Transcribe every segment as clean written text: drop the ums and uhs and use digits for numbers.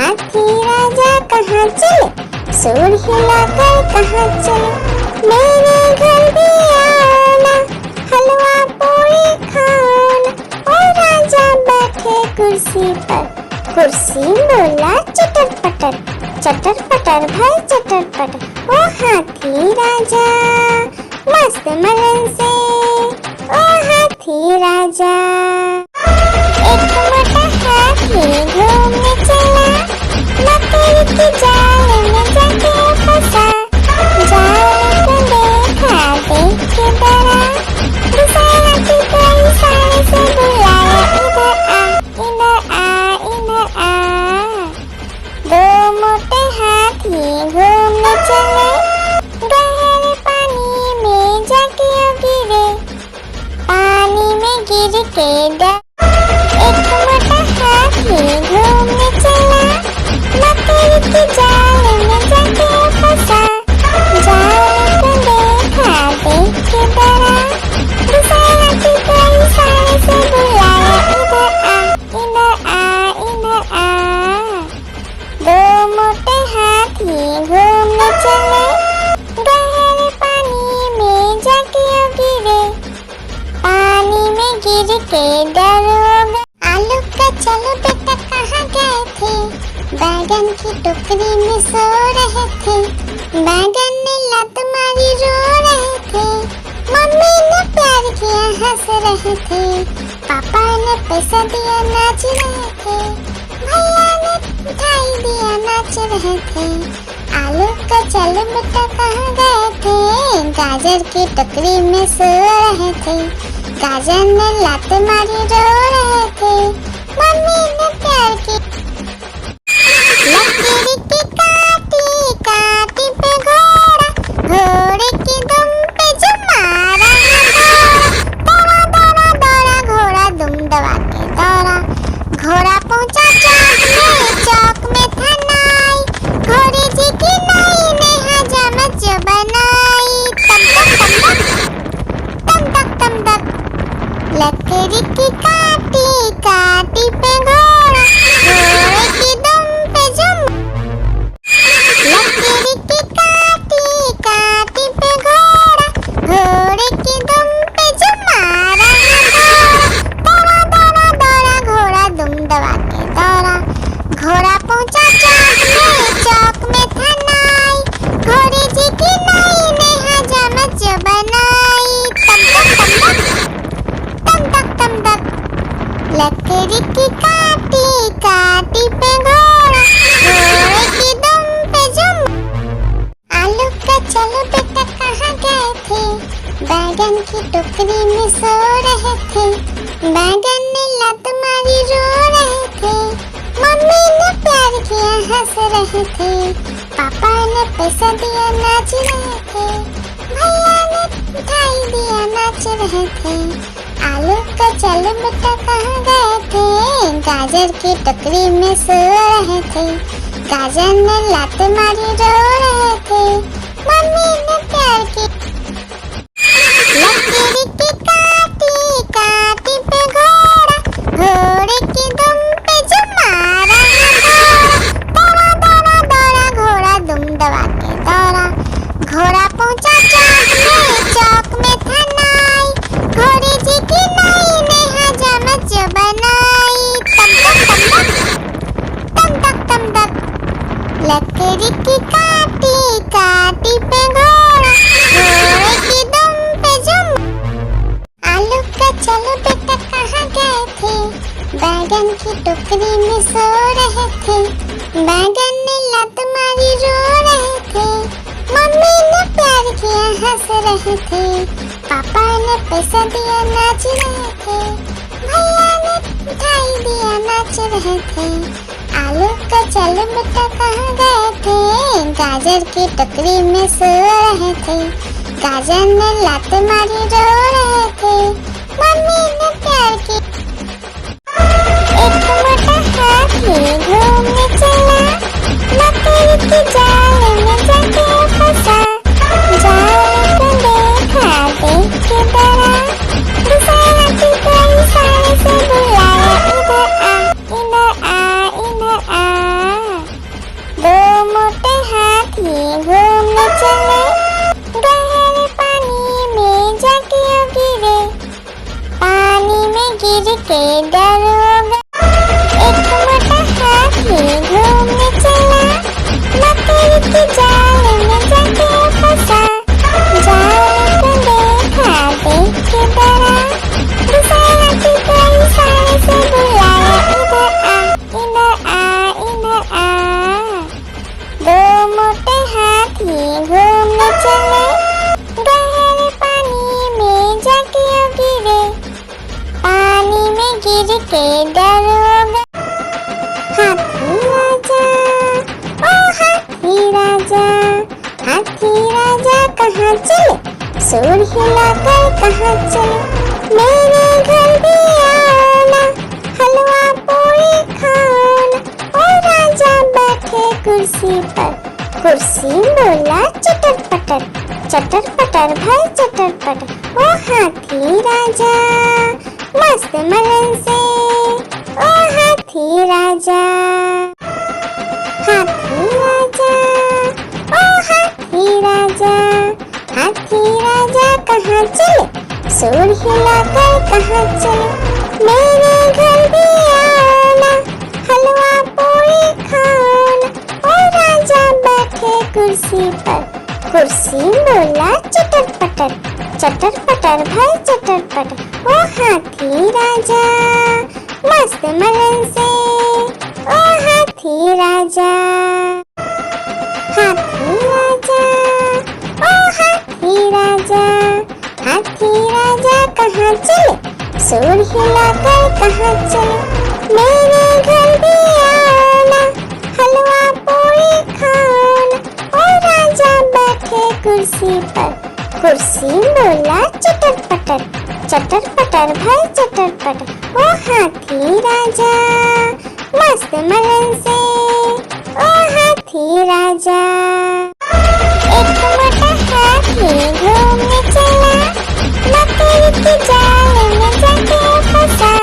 हाथी राजा कहाँ चले, सूंड हिलाकर कहाँ चले। मेरे घर भी आना, हलवा पूरी खाना। और राजा बैठे कुर्सी पर, कुर्सी बोला चटर पटर, चटर पटर भाई चटर पटर। ओ हाथी राजा मस्त मलन से, ओ हाथी राजा। एक मोटा हाथी घूमने चला, मकड़ी के जाल में जाके फंसा। जाल को देखा देख के डरा, दूसरा हाथी को इशारे से बुलाया, इधर आ इधर आ इधर आ। दो मोटे हाथी घूमने चले, गहरे पानी में जाके गिरे। पानी में गिर के डर, एक मोटा हाथी घूमने चला, मकड़ी के जाल में जाके फंसा। जाल को देखा देख के डरा, दूसरा हाथी को इशारे से बुलाया, इधर आ इधर आ इधर आ। दो मोटे हाथी घूमने चले, गहरे पानी में जाके गिरे। पानी में गिर के डर हो गए। आलू का चलो बेटा कहाँ गए थे, बैगन की टोकरी में सो रहे थे। बैगन ने लात मारी रो रहे थे, मम्मी ने प्यार किया हंस रहे थे। पापा ने पैसा दिया नाच रहे थे, भैया ने मिठाई दिया नाच रहे थे। आलू का चलो बेटा कहाँ गए थे, गाजर की टोकरी में सो रहे थे। गाजर ने लात मारी रो रहे थे, मम्मी ने प्यार की। लकीर की काटी काटी पे घोड़ा, घोड़े की दुम पे जो मारा है दौड़ा दौड़ा दौड़ा घोड़ा दुम दबा के दौड़ा। घोड़ा पहुंचा चौक में था नाई, घोड़े जी की नाई ने हजामत जो बनाई। तम तक तम तक लकड़ी की काटी काटी पे घोड़ा, घोड़े की दुम पे जुम। लकड़ी की काटी काटी पे घोड़ा, घोड़े की दुम पे जुम मारा है दौड़ा दौड़ा दौड़ा घोड़ा दुम दबा के दौड़ा। घोड़ा पहुंचा चौक में था नाई, घोड़े जी की नाई ने हजामत जो बनाई। तम तक लकड़ी की काटी काटी पे घोड़ा, घोड़े की दुम पे जुम। आलू का चलो बेटा कहाँ गए थे, बैगन की टोकरी में सो रहे थे। बैगन ने लात मारी रो रहे थे, मम्मी ने प्यार किया हंस रहे थे। पापा ने पैसा दिया नाच रहे थे, भैया ने मिठाई दिया नाच रहे थे। आलू का चलो बेटा कहाँ गए थे, गाजर की टोकरी में सो रहे थे। गाजर ने लात मारी रो रहे थे, मम्मी ने प्यार की। लकीर की काटी काटी पे घोड़ा, घोड़े की दुम पे जो मारा है दौड़ा दौड़ा दौड़ा घोड़ा दुम दबा के दौड़ा। घोड़ा पहुंचा चौक में था नाई, घोड़े जी की नाई ने हजामत जो बनाई। तम तक लकड़ी की काटी काटी पे घोड़ा, घोड़े की दुम पे जुम। आलू का चलो बेटा कहाँ गए थे, बैगन की टोकरी में सो रहे थे। बैगन ने लात मारी रो रहे थे, मम्मी ने प्यार किया हंस रहे थे। पापा ने पैसा दिया नाच रहे थे, भैया ने मिठाई दिया नाच रहे थे। आलू का चलो बेटा कहाँ गए थे, गाजर की टोकरी में सो रहे थे। गाजर ने लात मारी रो रहे थे, मम्मी ने प्यार की। एक मोटा हाथी घूमने चला, मकड़ी के जाल में जाके फंसा। जाल को देखा देख के डरा, दूसरा हाथी को इशारे से बुलाया, इधर आ इधर आ इधर आ। के दरोगा। एक मोटा हाथी घूमने चला, मकड़ी के जाल में जाके फंसा। जाल को देखा, देख के डरा, दूसरे हाथी को इशारे से बुलाया, इधर आ, इधर आ, इधर आ। दो मोटे हाथी घूमने चले, गहरे पानी में जाके गिरे। पानी में गिर के डरोगा। हाथी राजा, ओ हाथी राजा, हाथी राजा कहाँ चले? सूर हिलाकर कहाँ चले? मेरे घर भी आना, हलवा पूरी खाना। ओ राजा बैठे कुर्सी पर, कुर्सी बोला चटर पटर, चटर पटर भाई चटर पटर। ओ हाथी राजा मस्त मलन से, ओ हाथी राजा। हाथी राजा, ओ हाथी राजा, हाथी राजा कहाँ चले? सूर हिलाकर कहाँ चले? मेरे घर भी आना, हलवा पूरी खाना। ओ राजा बैठे कुर्सी पर, कुर्सी बोला चटर पटर, चटर पटर भाई चटर पटर। ओ हाथी राजा मस्त मलन से, ओ हाथी राजा। हाथी राजा, ओ हाथी राजा, हाथी राजा कहाँ चले? सूर हिलाकर कहाँ चले? मेरे घर भी आना, हलवा पूरी खाना। ओ राजा बैठे कुर्सी पर, कुर्सी बोला चटर पटर, चटर पटर भाई चटर पटर। ओ हाथी राजा मस्त मलन से, ओ हाथी राजा। एक मोटा हाथी घूमने चला, मकड़ी के जाल में जाके फंसा।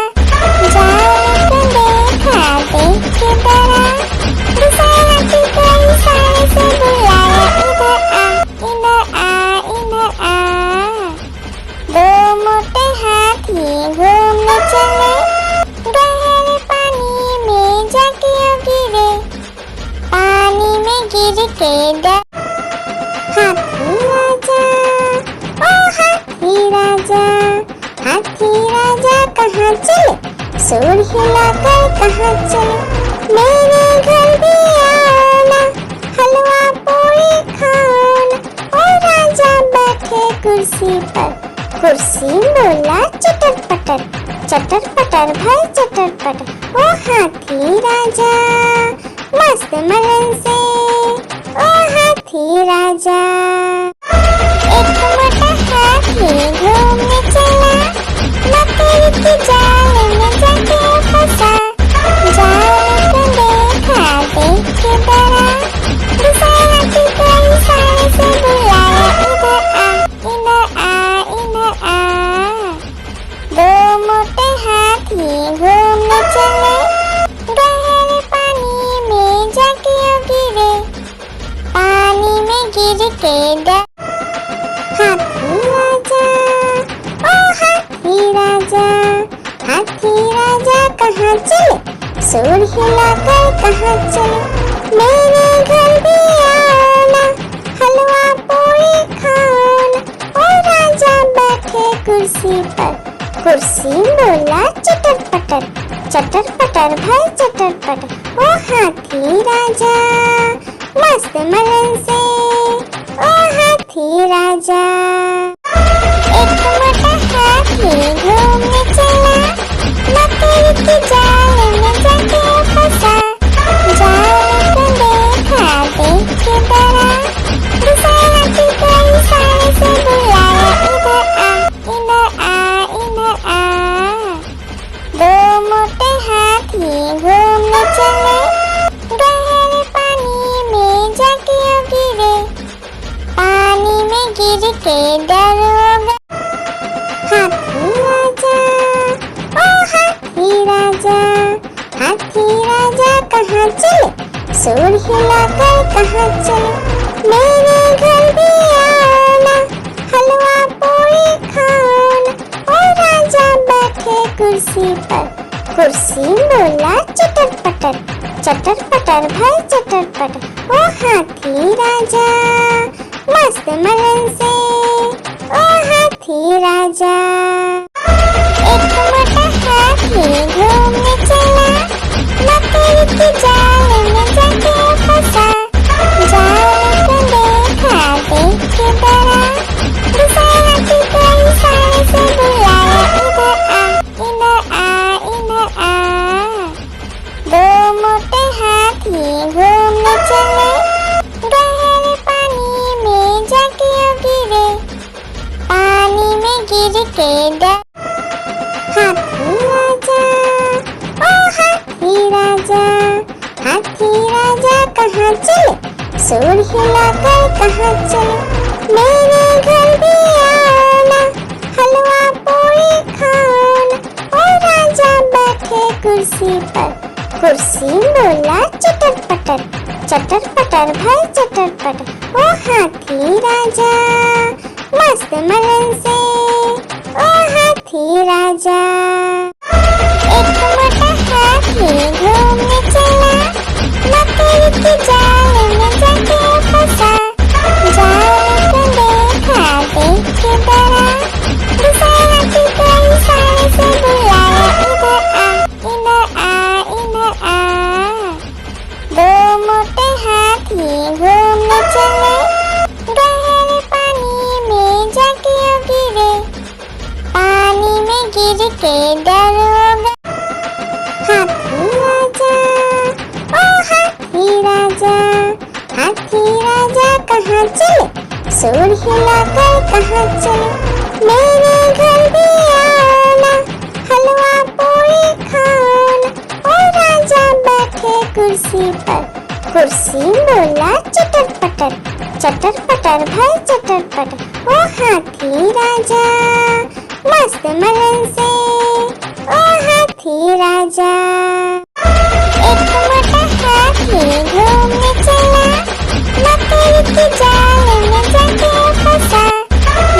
जाल को देखा, देख के डरा, दूसरे हाथी को इशारे से बुलाया, इधर आ, इधर आ, इधर आ। दो मोटे हाथी घूमने चले, गहरे पानी में जाके गिरे। पानी में गिर के डर। हाथी राजा, ओ हाथी राजा, हाथी राजा कहाँ चले? सूर हिलाकर कहाँ चले? मेरे घर भी आना, हलवा पूरी खाना। ओ राजा बैठे कुर्सी पर, कुर्सी बोला चटर पटर, चटर पटर भाई चटर पटर। ओ हाथी राजा मस्त मलन से, ओ हाथी राजा। एक मोटा हाथी घूमने चला, मकड़ी के जाल में जाके फंसा। जाल को देखा, देख के डरा, दूसरे हाथी को इशारे से बुलाया, इधर आ, इधर आ। दो मोटे हाथी घूमने चले, गहरे पानी में जाके गिरे। पानी में गिर के डर। हाथी राजा, ओ हाथी राजा, हाथी राजा कहाँ चले? सूर हिलाकर कहाँ चले? मेरे घर भी आना, हलवा पूरी खाना। ओ राजा बैठे कुर्सी पर, कुर्सी बोला चटर पटर, चटर पटर भाई चटर पटर। ओ हाथी राजा मस्त मलन से, ओ हाथी राजा। एक मोटा हाथी घूमने चला, मकड़ी के जाल में जाके फंसा। जाल को देखा, देख के डरा, दूसरे हाथी को इशारे से बुलाया, इधर आ, इधर आ। दो मोटे हाथी घूमने चले, गहरे पानी में जाके गिरे। पानी में गिर के डरोगा। हाथी राजा, ओ हाथी राजा, हाथी राजा कहाँ चले? सूर हिलाकर कहाँ चले? मेरे घर भी आना, हलवा पूरी खाना। ओ राजा बैठे कुर्सी पर। कुर्सी बोला चटर पटर भाई चटर पटर। ओ हाथी राजा मस्त मलन से, ओ हाथी राजा। एक मोटा हाथी घूमने चला, मकड़ी की जाल में जाके फंसा। जाल को देखा देख के डरा, दूसरे हाथी को इशारे से बुलाया, इधर आ इधर आ। दो मोटे हाथी घूमने चले, गहरे पानी में जाके गिरे। पानी में गिर के डर हाथी राजा, ओ हाथी राजा। हाथी राजा कहाँ चले, सूर हिलाकर कहाँ चले। मेरे घर भी आना, हलवा पूरी खाना। ओ राजा बैठे कुर्सी पर। कुर्सी बोला चटर पटर भाई चटर पटर। ओ हाथी राजा मस्त मलन से, ओ हाथी राजा। एक मोटा हाथी घूमने चला, मकड़ी की जाल में जाके फंसा। जाल को देखा देख के डरा, दूसरे हाथी को इशारे से बुलाया, इधर आ। दो मोटे हाथी घूमने चले, गहरे पानी में जाके गिरे। पानी में गिर के डर हो गए। हाथी राजा, ओ हाथी राजा। हाथी राजा कहाँ चले, सूर हिलाकर कहाँ चले। मेरे घर भी आना, हलवा पूरी खाना। ओ राजा बैठे कुर्सी पर। कुर्सी बोला चटर पटर भाई चटर पटर। ओ हाथी राजा मस्त मलन से, ओ हाथी राजा। एक मोटा हाथी घूमने चला, मकड़ी की जाल में जाके फंसा।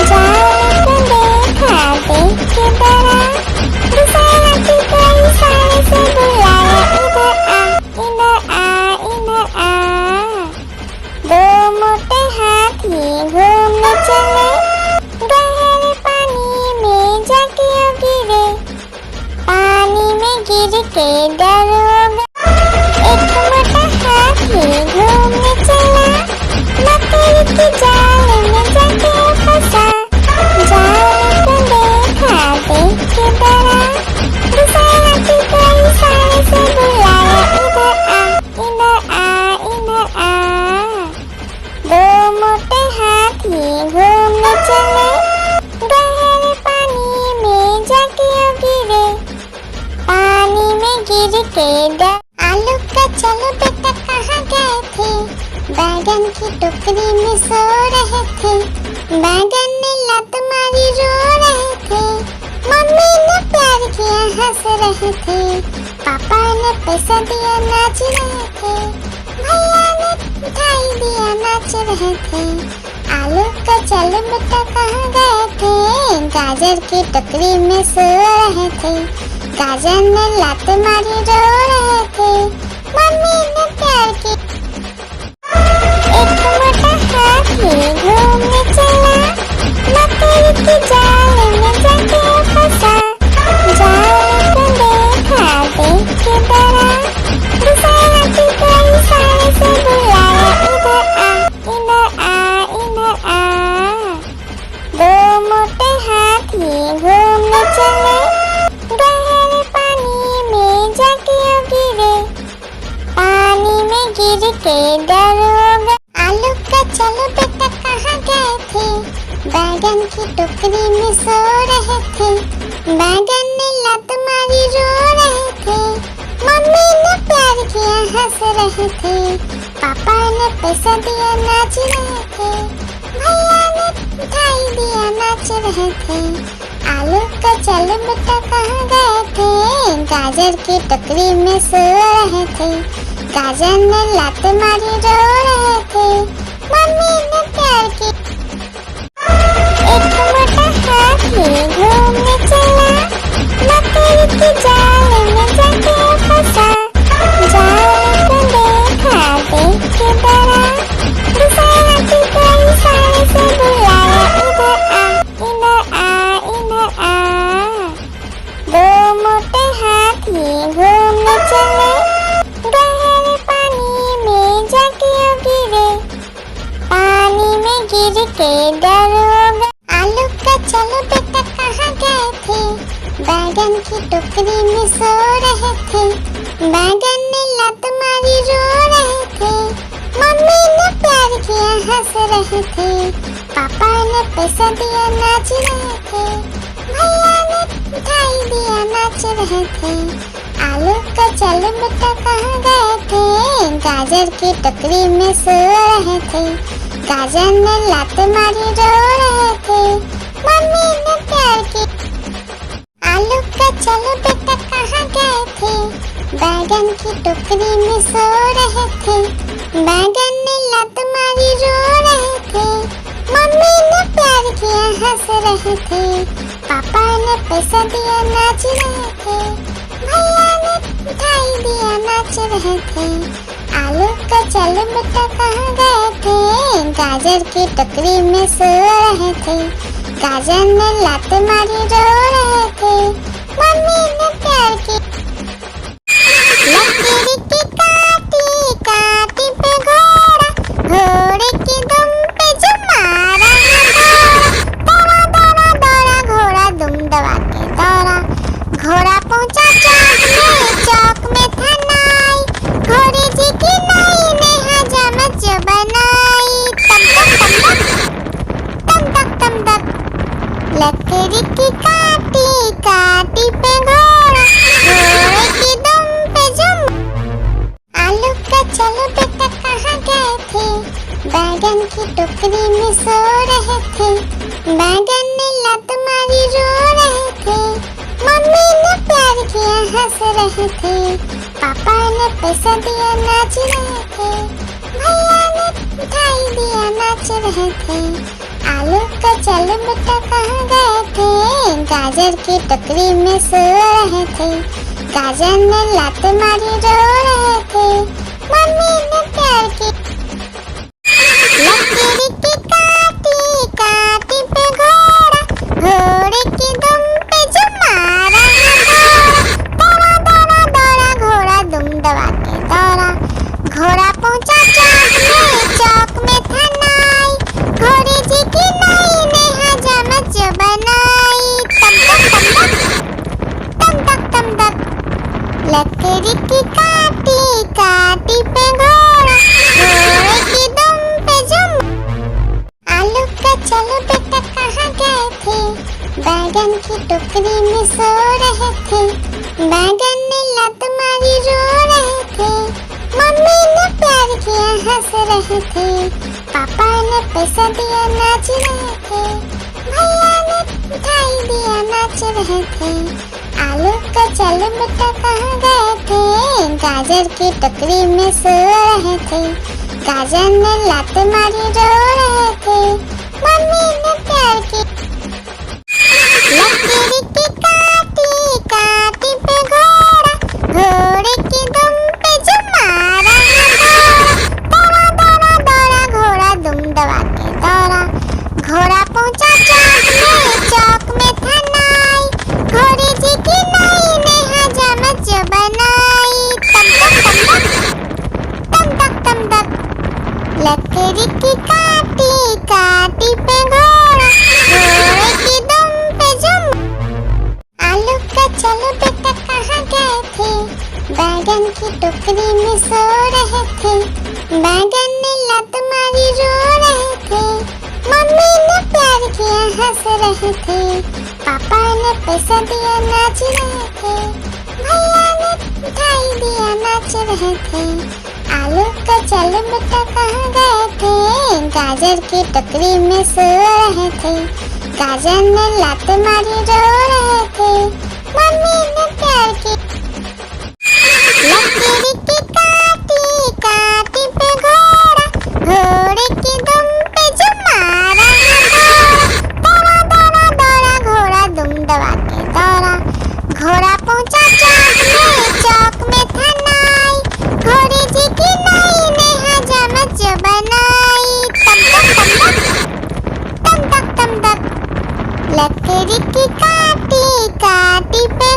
जाल को देखा देख के डरा, दूसरे हाथी को इशारे से बुलाया, इधर आ। दो मोटे हाथी घूमने चले, गहरे पानी में जाके गिरे। पानी में गिर के डर हो गए। एक मोटा हाथी घूमने चला, मकड़ी की जाल में जाके फंसा। जाल को देखा देख के डरा, दूसरे हाथी को इशारे से बुलाया, इधर आ। दो मोटे हाथी घूमने चले, गहरे पानी में जाके गिरे। पानी में गिर के डर। आलू का चलो बेटा कहाँ गए थे, बैगन की टोकरी में सो रहे थे। बैगन ने लत मारी रो रहे थे, मम्मी ने प्यार किया हंस रहे थे। पापा ने पैसा दिया नाच रहे थे, भैया ने मिठाई दिया नाच रहे थे। आलू का चलो बेटा कहाँ गए थे, गाजर की टोकरी में सो रहे थे। गाजर ने लात मारी रो रहे थे, मम्मी ने प्यार की। एक मोटा हाथी घूमने चला, मकड़ी की जाल में जाके फंसा। जाल को देखा देख के डरा, दूसरे हाथी को इशारे से बुलाया, इधर आ। दो मोटे हाथी घूमने चले, गहरे पानी में जाके गिरे। पानी में गिर के डर हो गए। आलू का चलो बेटा कहाँ गए थे, बैगन की टोकरी में सो रहे थे। बैगन ने लत मारी रो रहे थे, मम्मी ने प्यार किया हंस रहे थे। पापा ने पैसा दिया नाच रहे थे, भैया ने मिठाई दिया नाच रहे थे। आलू का चलो बेटा कहाँ गए थे, गाजर की टोकरी में सो रहे थे। गाजर ने लात मारी रो रहे थे, मम्मी ने प्यार की। एक मोटा हाथी घूमने चला, मकड़ी चले, गहरे पानी में जाके गिरे, पानी में गिर के डर हो गए। आलू का चलो बेटा कहाँ गए थे, बैगन की टोकरी में सो रहे थे, बैगन ने लात मारी रो रहे थे, मम्मी ने प्यार किया हंस रहे थे, पापा ने पैसा दिया नाच रहे थे, भैया ने मिठाई दिया नाच रहे थे। आलू का चलो बेटा कहाँ गए थे, गाजर की टोकरी में सो रहे थे, गाजर ने लात मारी रो रहे थे, मम्मी ने प्यार की। आलू का चलो बेटा कहाँ गए थे, बैगन की टोकरी में सो रहे थे, बैगन ने लात मारी रो रहे थे, मम्मी ने प्यार किया हंस रहे थे, पापा ने पैसा दिया नाच रहे थे, भैया ने मिठाई दिया नाच रहे थे। आलू का चलो बेटा कहाँ गए थे, गाजर की टोकरी में सो रहे थे, गाजर ने लात मारी रो रहे थे, मम्मी ने प्यार की। लकीर की काटी काटी पे घोड़ा, घोड़े की दुम पे जो मारा दौड़ा दौड़ा दौड़ा घोड़ा दुम दबा के दौड़ा, घोड़ा पहुंचा चौक में था नाई, घोड़े जी की नाई ने हजामत जो बनाई, तम तक तम तक। लकड़ी की काटी काटी पे घोड़ा, घोड़े की दुम पे जुम। आलू का चलो बेटा कहाँ गए थे, बैगन की टोकरी में सो रहे थे, बैगन ने लात मारी रो रहे थे, मम्मी ने प्यार किया हंस रहे थे, पापा ने पैसा दिया नाच रहे थे, भैया ने मिठाई दिया नाच रहे थे। आलू का चलो बेटा कहाँ गए थे, गाजर की टोकरी में सो रहे थे, गाजर ने लात मारी रो रहे थे, मम्मी ने प्यार की। लकीर की काटी काटी पे घोड़ा, घोड़े की दुम पे जो मारा दौड़ा दौड़ा दौड़ा घोड़ा दुम दबा के दौड़ा, घोड़ा पहुंचा चौक में था नाई, घोड़े जी की नाई ने हजामत जो बनाई, तम तक लकड़ी की काटी काटी पे घोड़ा, घोड़े की दुम पे जुम। आलू का चलो बेटा कहाँ गए थे, बैगन की टोकरी में सो रहे थे, बैगन ने लात मारी रो रहे थे, मम्मी ने प्यार किया हंस रहे थे, पापा ने पैसा दिया नाच रहे थे, भैया ने मिठाई दिया नाच रहे थे। आलू का चलो बेटा कहाँ गए थे, गाजर की टोकरी में सो रहे थे, गाजर ने लात मारी रो रहे थे, मम्मी ने प्यार की। लकीर की काटी काटी पे घोड़ा, घोड़े की दुम पे जो मारा दौड़ा दौड़ा दौड़ा घोड़ा दुम दबा के दौड़ा, घोड़ा पहुंचा चौक में था नाई, घोड़े जी की नाई ने हजामत जो बनाई, तम तक। लकड़ी की काटी काटी पे घोड़ा, घोड़े की दुम पे जुम। आलू का चलो बेटा कहाँ गए थे, बैगन की टोकरी में सो रहे थे, बैगन ने लात मारी रो रहे थे, मम्मी ने प्यार किया हंस रहे थे, पापा ने पैसा दिया नाच रहे थे, भैया ने मिठाई दिया नाच रहे थे। आलू का चलो बेटा कहाँ गए थे, गाजर की टोकरी में सो रहे थे, गाजर ने लात मारी रो रहे थे, मम्मी ने प्यार की। लकीर की काटी काटी पे घोड़ा, घोड़े की दुम पे जो मारा दौड़ा दौड़ा दौड़ा घोड़ा दुम दबा के दौड़ा, घोड़ा पहुंचा चौक में था नाई, घोड़े जी की नाई ने हजामत जो बनाई, तम तक। लकड़ी की काटी काटी पे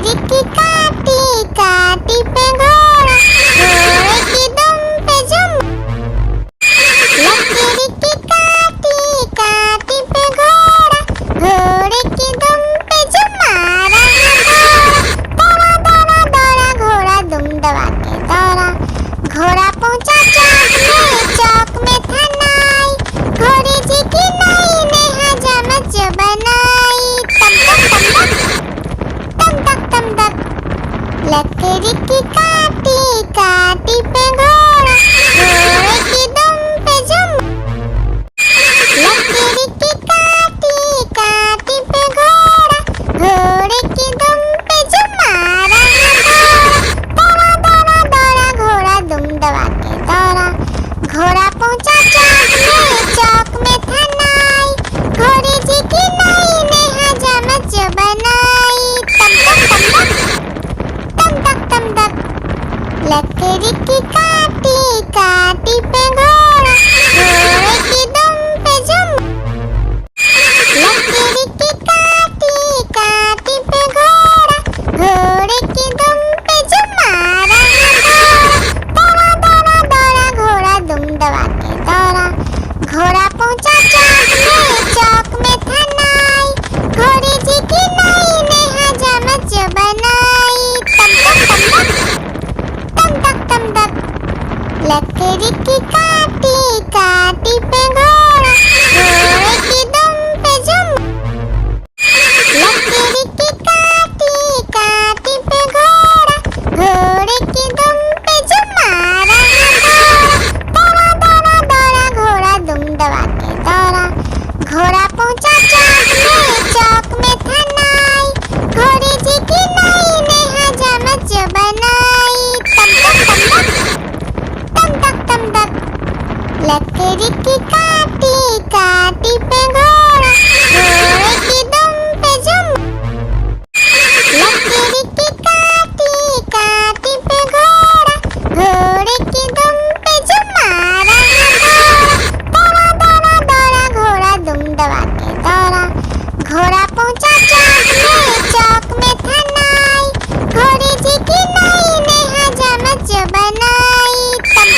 लकड़ी की काटी काटी पे घोड़ा, घोड़े की दुम पे जुम। लकड़ी की काटी काटी पे घोड़ा, घोड़े की दुम पे जुम मारा घोड़ा। दौड़ा दौड़ा दौड़ा घोड़ा दुम दबा के दौड़ा, घोड़ा पहुंचा चौक में था नाई, घोड़ी जी की नई ने हजामत जो बनाई। तम तक तम तक लकड़ी की काटी काटी पे घोड़ा, घोड़े की दुम पे जुम। लकड़ी की काटी काटी पे घोड़ा, घोड़े की दुम पे जुम मारा घोड़ा। दौड़ा दौड़ा दौड़ा घोड़ा दुम दबा के दौड़ा, घोड़ा पहुंचा चौक में था नाई, घोड़ी जी की नई ने हजामत जो बनाई। तम तक लकड़ी की काटी काटी पे घोड़ा, घोड़े की दुम पे जुम। लकड़ी की काटी काटी पे घोड़ा, घोड़े की दुम पे जुम मारा घोड़ा। दौड़ा दौड़ा दौड़ा घोड़ा दुम दबा के दौड़ा, घोड़ा पहुंचा चौक में था नाई, घोड़ी जी की नई ने हजामत जो बनाई। तम तक लकड़ी की काटी काटी पे घोड़ा, घोड़े की दुम पे जुम। लकड़ी की काटी काटी पे घोड़ा, घोड़े की दुम पे जुम मारा घोड़ा। दौड़ा दौड़ा दौड़ा घोड़ा दुम दबा के दौड़ा, घोड़ा पहुंचा चौक में था नाई, घोड़ी जी की नई ने हजामत जो बनाई। तम तक लकड़ी की काटी काटी पे घोड़ा, घोड़े की दुम पे जुम। लकड़ी की काटी काटी पे घोड़ा, घोड़े की दुम पे जुम मारा घोड़ा। दौड़ा दौड़ा दौड़ा घोड़ा दुम दबा के दौड़ा, घोड़ा पहुंचा चौक में था नाई, घोड़ी जी की नई ने हजामत जो बनाई। तम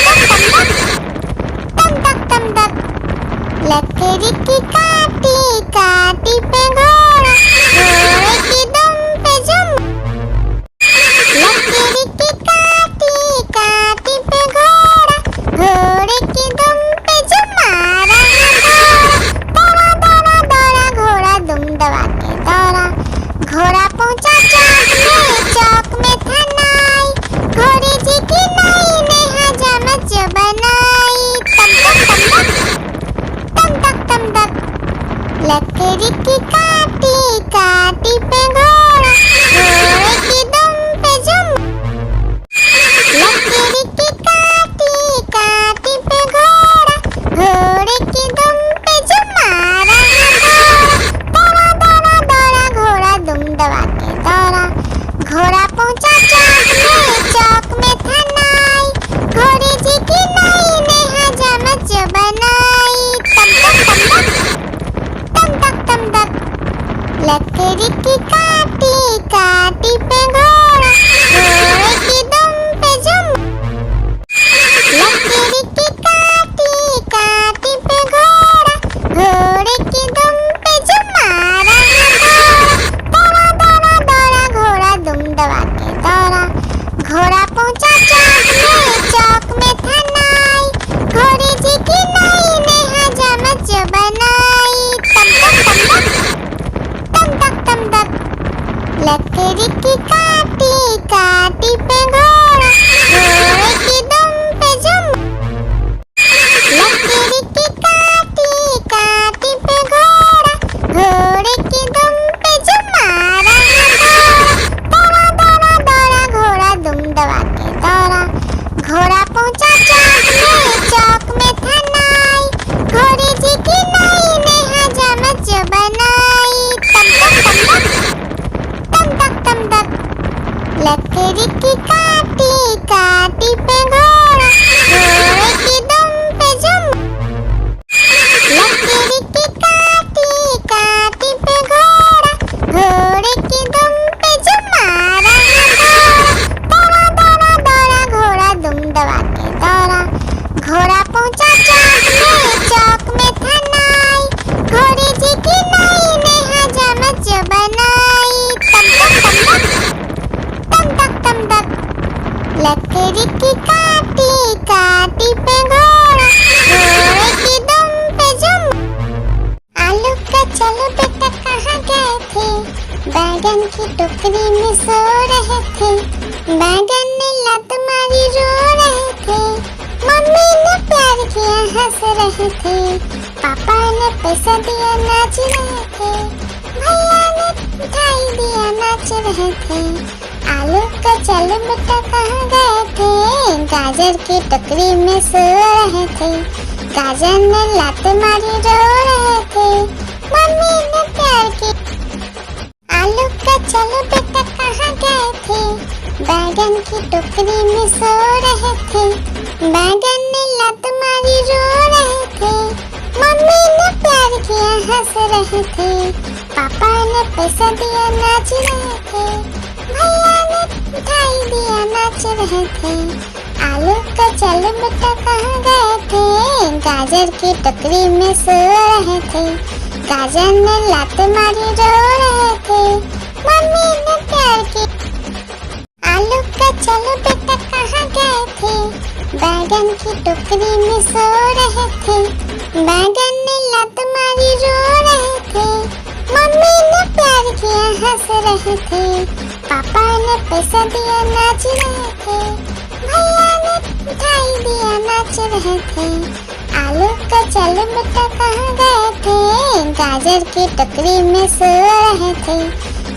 तक लकड़ी की काटी काटी पे घोड़ा, घोड़े की दुम पे जुम। लकड़ी की काटी काटी पे घोड़ा, घोड़े की दुम पे जुम मारा घोड़ा। दौड़ा दौड़ा दौड़ा घोड़ा दुम दबा के दौड़ा, घोड़ा पहुंचा चौक में था नाई, घोड़ी जी की नई ने हजामत जो बनाई। तम तक लकड़ी की काटी काटी पे घोड़ा, घोड़े की दुम पे जुम। लकड़ी की काटी काटी पे घोड़ा, घोड़े की दुम पे जुम मारा घोड़ा। दौड़ा दौड़ा दौड़ा घोड़ा दुम दबा के दौड़ा, घोड़ा पहुंचा चौक में था नाई, घोड़ी जी की नई ने हजामत जो बनाई। तम तक लकड़ी की काटी काटी पे घोड़ा, घोड़े की दुम पे जुम। लकड़ी की काटी काटी पे घोड़ा, घोड़े की दुम पे जुम मारा घोड़ा। दौड़ा दौड़ा दौड़ा घोड़ा दुम दबा के दौड़ा, घोड़ा पहुंचा चौक में था नाई, घोड़ी जी की नई ने हजामत जो बनाई। तम तक लकड़ी की काटी काटी पे घोड़ा, घोड़े की दुम पे जुम। लकड़ी की काटी काटी पे घोड़ा, घोड़े की दुम पे जुम मारा घोड़ा। दौड़ा दौड़ा दौड़ा घोड़ा दुम दबा के दौड़ा, घोड़ा पहुंचा चौक में था नाई, घोड़ी जी की नई ने हजामत जो बनाई। तम तक लकड़ी की काटी काटी पे घोड़ा, घोड़े की दुम पे जुम। लकड़ी की काटी काटी पे घोड़ा, घोड़े की दुम पे जुम मारा बैगन की टोकरी में सो रहे थे, बैगन ने लात मारी रो रहे थे, मम्मी ने प्यार किया हंस रहे थे, पापा ने पैसा दिया नाच रहे थे, भैया ने मिठाई दिया नाच रहे थे। आलू का चलो बेटा कहाँ गए थे, गाजर की टोकरी में सो रहे थे, गाजर ने लात मारी रो रहे थे, मम्मी ने प्यार की। आलू का चलो बेटा कहाँ गए थे, बैगन की टोकरी में सो रहे थे, बैगन ने लात मारी रो रहे थे, मम्मी ने प्यार किया हंस रहे थे, पापा ने पैसा दिया नाच रहे थे, भैया ने मिठाई दिया नाच रहे थे। आलू का चलो बेटा कहाँ गए थे, गाजर की टोकरी में सो रहे थे, गाजर ने लात मारी रो रहे थे, मम्मी ने प्यार की। आलू का चलो बेटा कहाँ गए थे, बैगन की टोकरी में सो रहे थे, बैगन ने लात मारी रो रहे थे, मम्मी ने प्यार किया हंस रहे थे, पापा ने पैसा दिया नाच रहे थे, भैया ने मिठाई दिया नाच रहे थे। आलू का चलो बेटा कहाँ गए थे, गाजर की टोकरी में सो रहे थे,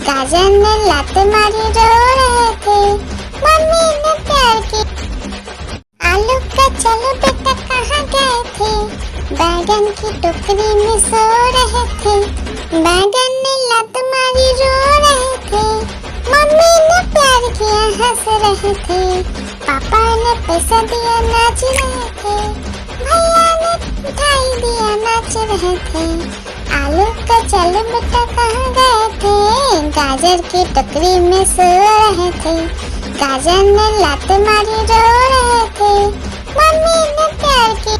गाजर ने लात मारी रो रहे थे, मम्मी ने प्यार की। आलू का चलो बेटा कहाँ गए थे, बैगन की टोकरी में सो रहे थे, बैगन ने लात मारी रो रहे थे, मम्मी ने प्यार किया हंस रहे थे, पापा ने पैसा दिया नाच रहे थे, भैया ने मिठाई दिया नाच रहे थे। आलू का चलो बेटा कहाँ गए थे, गाजर की टोकरी में सो रहे थे, गाजर ने लात मारी रो रहे थे, मम्मी ने प्यार की।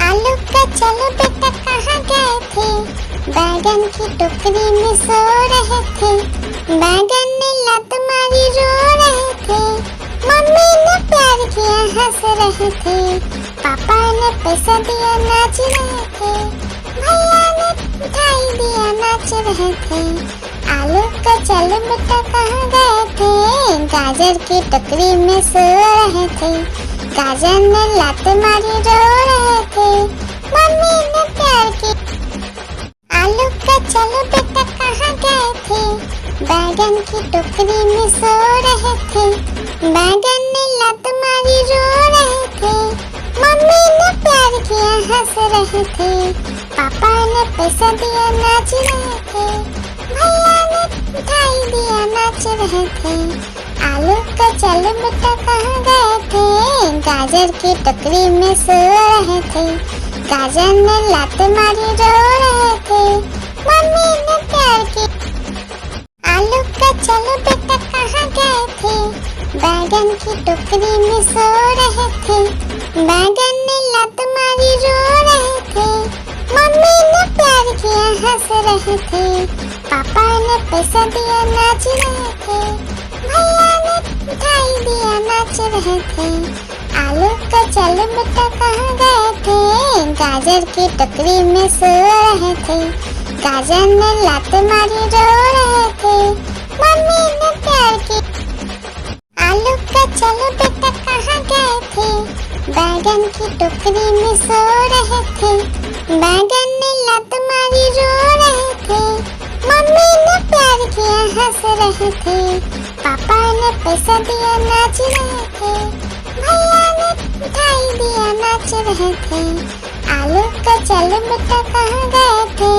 आलू का चलो बेटा कहाँ गए थे, बैगन की टोकरी में सो रहे थे, बैगन ने लात मारी रो रहे थे, मम्मी ने प्यार किया हंस रहे थे, पापा ने पैसा दिया नाच रहे थे, भैया ने मिठाई दिया नाच रहे थे। आलू का चलो बेटा कहाँ गए थे, गाजर की टोकरी में सो रहे थे, गाजर ने लात मारी रो रहे थे, मम्मी ने प्यार की। आलू का चलो बेटा कहाँ गए थे, बैगन की टोकरी में सो रहे थे, बैगन ने लात मारी रो रहे थे, मम्मी ने प्यार किया हंस रहे थे, पापा ने पैसा दिया नाच रहे थे, भैया ने मिठाई दिया नाच रहे थे। आलू का चलो बेटा कहाँ गए थे, गाजर की टोकरी में सो रहे थे, गाजर ने लात मारी रो रहे थे, मम्मी ने प्यार की। आलू का चलो बेटा कहाँ गए थे, बैगन की टोकरी में सो रहे थे, बैगन ने लात मारी रो रहे थे, मम्मी ने प्यार किया हंस रहे थे, पापा ने पैसा दिया नाच रहे थे, भैया ने मिठाई दिया नाच रहे थे। आलू का चलो बेटा कहाँ गए थे, गाजर की टोकरी में सो रहे थे, गाजर ने लात मारी रो रहे थे, मम्मी ने प्यार की। आलू का चलो बेटा कहाँ गए थे, बैगन की टोकरी में सो रहे थे, बैगन ने लात मारी रो रहे थे, मम्मी ने प्यार किया हंस रहे थे, पापा ने पैसा दिया नाच रहे थे, भैया ने मिठाई दिया नाच रहे थे। आलू का चलो बेटा कहाँ गए थे,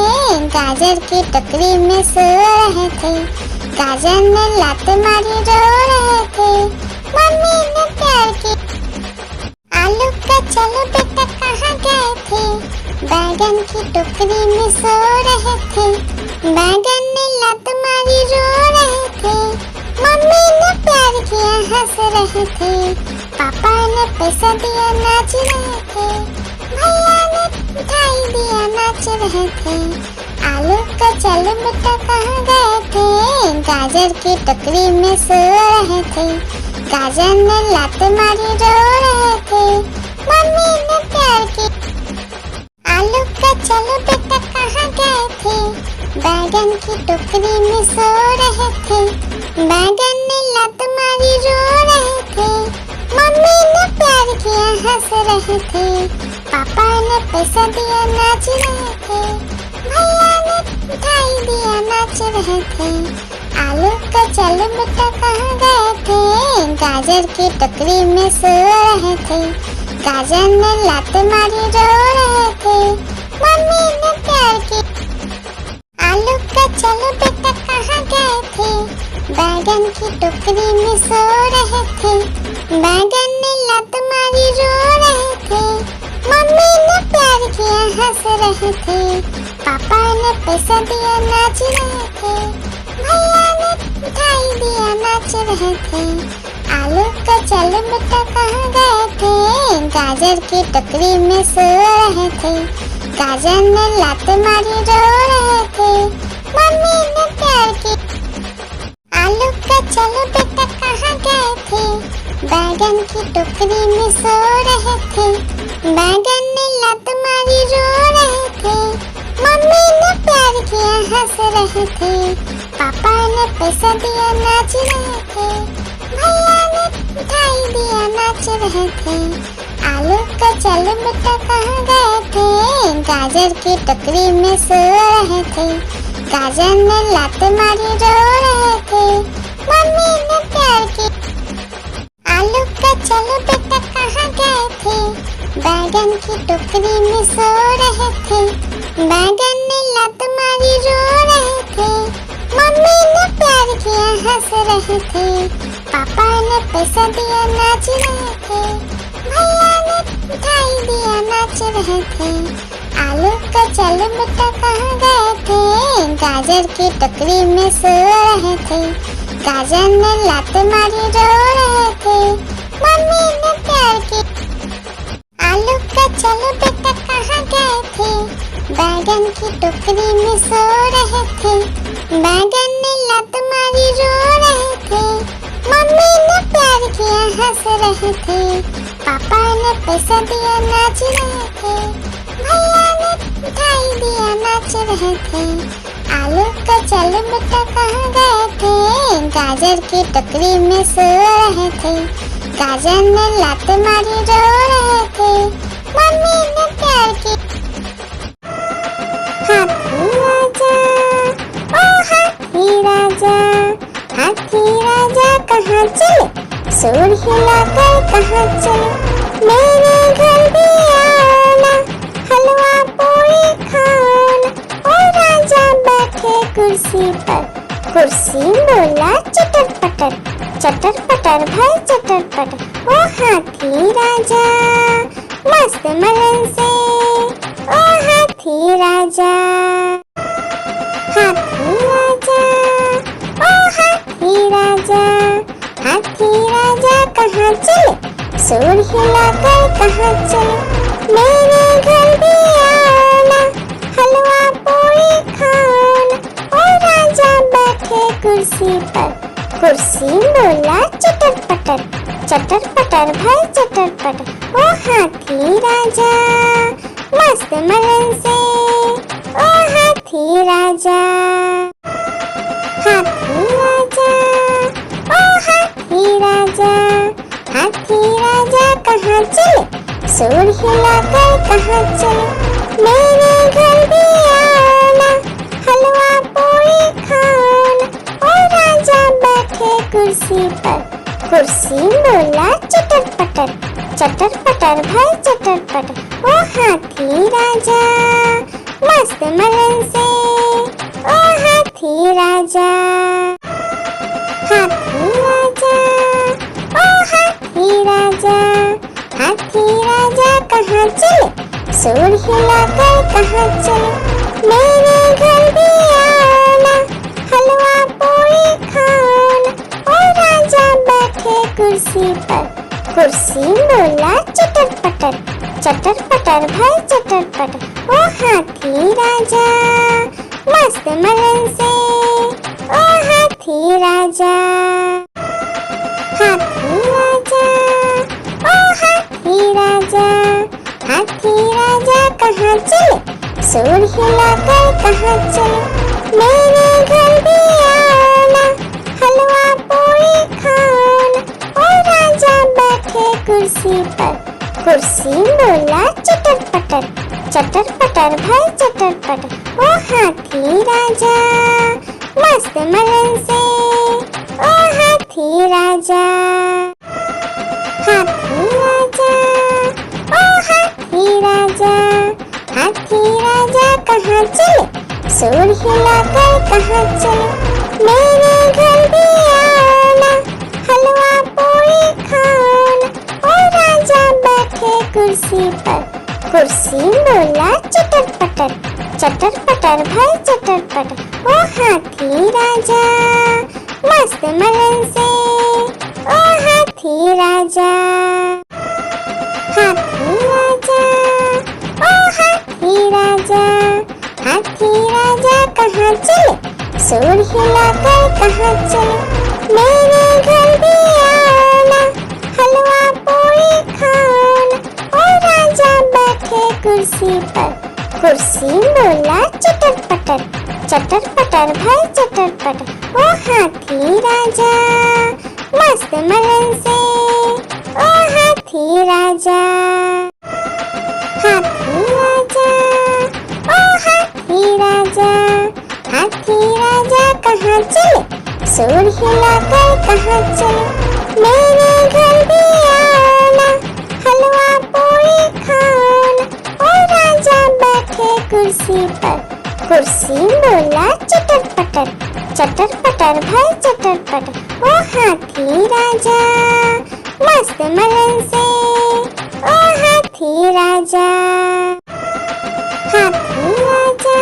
गाजर की टोकरी में सो रहे थे, गाजर ने लात मारी रो रहे थे, मम्मी ने प्यार की। आलू का चलो बेटा कहाँ गए थे, बैगन की टोकरी में सो रहे थे, बैगन ने लात मारी रो रहे थे, मम्मी ने प्यार किया हंस रहे थे, पापा ने पैसा दिया नाच रहे थे, भैया ने मिठाई दिया नाच रहे थे। आलू का चलो बेटा कहाँ गए थे, गाजर की टोकरी में सो रहे थे, गाजर ने लात मारी रो रहे थे, मम्मी ने प्यार की। आलू का चलो बेटा कहाँ गए थे, बैगन की टोकरी में सो रहे थे, बैगन ने लात मारी रो रहे थे, मम्मी ने प्यार किया हंस रहे थे, पापा ने पैसा दिया नाच रहे थे, भैया ने मिठाई दिया नाच रहे थे, आलू का चलो बेटा कहाँ गए थे, गाजर की टोकरी में सो रहे थे, गाजर ने लात मारी रो रहे थे, मम्मी ने प्यार किया। आलू का चलो बेटा कहाँ गए थे, बैगन की टोकरी में सो रहे थे, बैगन ने लात मारी रो रहे थे, मम्मी ने प्यार किया हंस रहे थे, पापा ने पैसा दिया नाच रहे थे, भैया ने मिठाई दिया नाच रहे थे, आलू का चलो बेटा कहाँ गए थे, गाजर की टोकरी में सो रहे थे, गाजर ने लात मारी रो रहे थे, मम्मी ने प्यार की। आलू का चलो बेटा कहाँ गए थे, बैगन की टोकरी में सो रहे थे, बैगन ने लात मारी रो रहे थे, मम्मी ने प्यार किया हंस रहे थे, पापा ने पैसा दिया नाच रहे थे, भैया ने मिठाई दिया नाच रहे थे, आलू का चलो बेटा कहाँ गए थे, गाजर की टोकरी में सो रहे थे, गाजर ने लात मारी रो रहे थे, मम्मी ने प्यार की। आलू का चलो बेटा कहाँ गए थे, बैगन की टोकरी में सो रहे थे, बैगन ने लात मारी रो रहे थे, मम्मी ने प्यार किया हंस रहे थे, पापा ने पैसा दिया नाच रहे थे, भैया ने मिठाई दिया नाच रहे थे, आलू का चलो बेटा कहाँ गए थे, गाजर की टोकरी में सो रहे थे, गाजर ने लात मारी रो रहे थे, मम्मी ने प्यार की। आलू का चलो बेटा कहाँ गए थे, बैगन की टोकरी में सो रहे थे, बैगन ने लात मारी रो रहे थे, मम्मी ने प्यार किया हंस रहे थे, पापा ने पैसा दिया नाच रहे थे, भैया ने मिठाई दिया नाच रहे थे, आलू का चलो बेटा कहाँ गए थे, गाजर की टोकरी में सो रहे थे, गाजर ने लात मारी रो रहे थे, मम्मी ने प्यार की। हाथी राजा ओ हाथी राजा, हाथी राजा कहाँ चले, सूर हिलाकर कहाँ चले, मेरे घर भी आना, हलवा पूरी खाना, ओ राजा बैठे कुर्सी पर, कुर्सी बोला चटर पटर, चटर पटर भाई चटर पटर, ओ हाथी राजा मस्त मलन से, ओ हाथी राजा। हाथी राजा ओ हाथी राजा, हाथी राजा कहाँ चले, सूर हिलाकर कहाँ चले, मेरे घर भी आना, हलवा पूरी खाना, ओ राजा बैठे कुर्सी पर, कुर्सी बोला चटर पटर भाई चटर पटर, ओ हाथी राजा मस्त मलन से, ओ हाथी राजा। हाथी राजा ओ हाथी राजा, हाथी राजा कहाँ चले, सूर हिलाकर कहाँ चले, मेरे घर भी आना, हलवा पूरी खाना, ओ राजा बैठे कुर्सी पर, कुर्सी बोला चटर पटर भाई चटर पटर, ओ हाथी राजा मस्त मलन से, ओ हाथी राजा। हाथी राजा ओ हाथी राजा, हाथी राजा कहाँ चले, सूर हिलाकर कहाँ चले, मेरे घर भी आना, हलवा पूरी खाना, ओ राजा बैठे कुर्सी पर, कुर्सी बोला चटर पटर भाई चटर पटर, ओ हाथी राजा मस्त मलन से, ओ हाथी राजा। हाथी राजा ओ हाथी राजा, हाथी राजा कहाँ चले, सूर हिलाकर कहाँ चले, मेरे घर भी आना, हलवा पूरी खाना। ओ राजा बैठे कुर्सी पर, कुर्सी बोला चटर पटर भाई चटर पटर। ओ हाथी राजा मस्त मलन से, ओ हाथी राजा, हाथी राजा, ओ हाथी राजा, हाथी राजा कहाँ चले, सूर हिलाकर कहाँ चले। मेरे घर भी आना, हलवा पूरी खाना। ओ राजा बैठे कुर्सी पर, कुर्सी बोला चटर पटर भाई चटर पटर। ओ हाथी राजा मस्त मलन से, ओ हाथी राजा, हाथी राजा, ओ हाथी राजा, हाथी राजा कहाँ चले, सूर हिलाकर कहाँ चले। मेरे घर भी आना, हलवा पूरी खाना। ओ राजा बैठे कुर्सी पर, कुर्सी बोला चटर पटर भाई चटर पटर। ओ हाथी राजा मस्त मलन से, ओ हाथी राजा, हाथी राजा, ओ हाथी राजा, हाथी राजा कहाँ चले, सूर हिलाकर कहाँ चले। मेरे घर भी आना, हलवा पूरी खाना। ओ राजा बैठे कुर्सी पर, कुर्सी बोला चटर पटर भाई चटर पटर। ओ हाथी राजा मस्त मलन से, ओ हाथी राजा, हाथी राजा,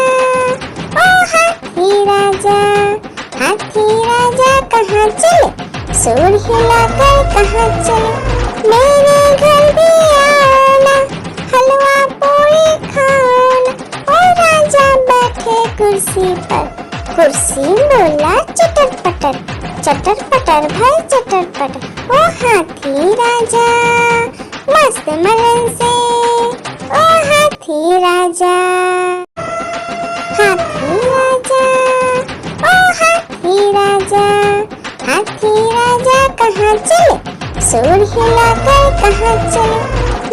ओ हाथी राजा, हाथी राजा कहाँ चले, सूर हिलाकर कहाँ चले। मेरे घर भी आना, हलवा पूरी खाना। ओ राजा बैठे कुर्सी पर, कुर्सी बोला चटर पटर भाई चटर पटर। ओ हाथी राजा मस्त मलन से, ओ हाथी राजा, हाथी राजा, ओ हाथी राजा, हाथी राजा कहाँ चले, सूर हिलाकर कहाँ चले।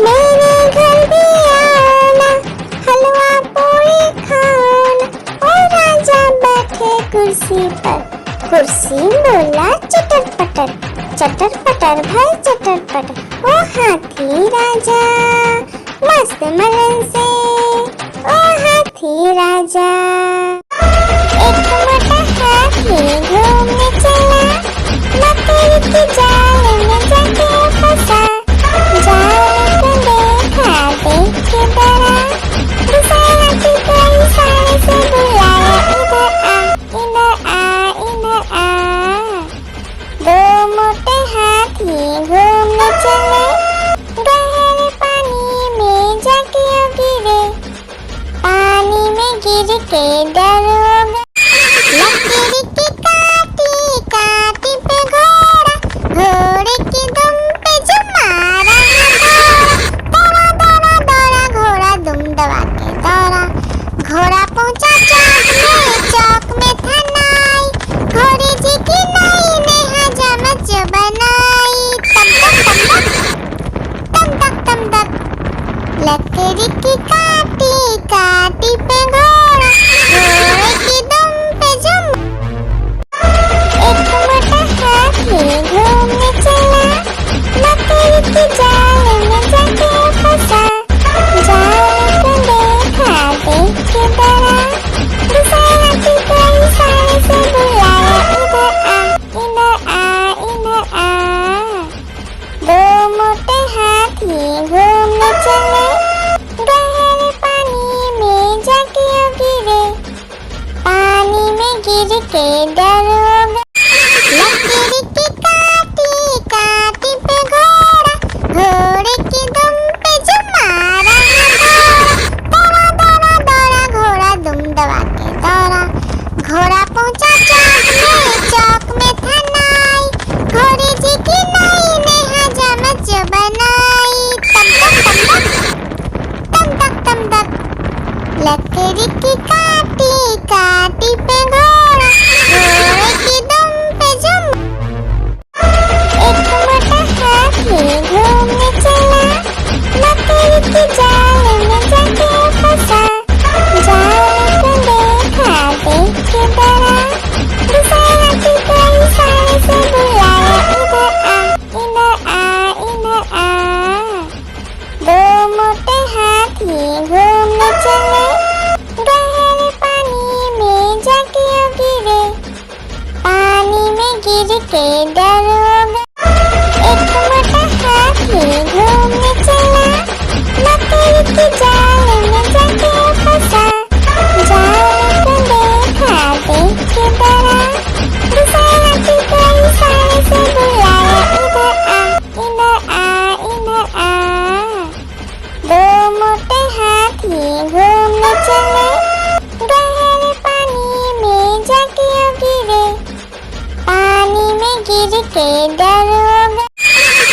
मेरे घर भी आना, हलवा पूरी खाना। ओ राजा बैठे कुर्सी पर, कुर्सी बोला चटर पटर भाई चटर पटर। ओ हाथी राजा मस्त मलन से, ओ हाथी राजा। एक मोटा हाथी घूमने चला, मकड़ी के जाल में जाके फंसा। जाल को देखा देख के डरा, दूसरे हाथी को इशारे से बुलाया, इधर आ, इधर आ, इधर आ। दो मोटे हाथी घूमने चले, गहरे पानी में जाके गिरे। पानी में गिर के डर हो गया, लकड़ी की काटी काटी पे घोड़ा, घोड़े की दुम पे जो मारा दौड़ा दौड़ा दौड़ा घोड़ा दुम दबा के दौड़ा। घोड़ा पहुंचा चौक में था नाई, घोड़े जी की नाई ने हजामत जो बनाई। तम तक लकड़ी की काटी काटी पे घोड़ा, घोड़े की दुम पे जो। एक मोटा हाथी घूमने चला, मकड़ी के जाल में जाके फंसा। जाल को देखा देख के डरा, दूसरे हाथी को इशारे से बुलाया, इधर आ, इधर आ, इधर आ। दो मोटे हाथी घूमने चले, के डरोगा। एक मोटा हाथी घूमने चला, मकड़ी के जाल में जाके फंसा। जाल को देखा, देख के डरा, दूसरे हाथी को इशारे से बुलाया, इधर आ, इधर आ, इधर आ। दो मोटे हाथी घूमने चले, गहरे पानी में जाके गिरे। पानी में गिर के डरोगा।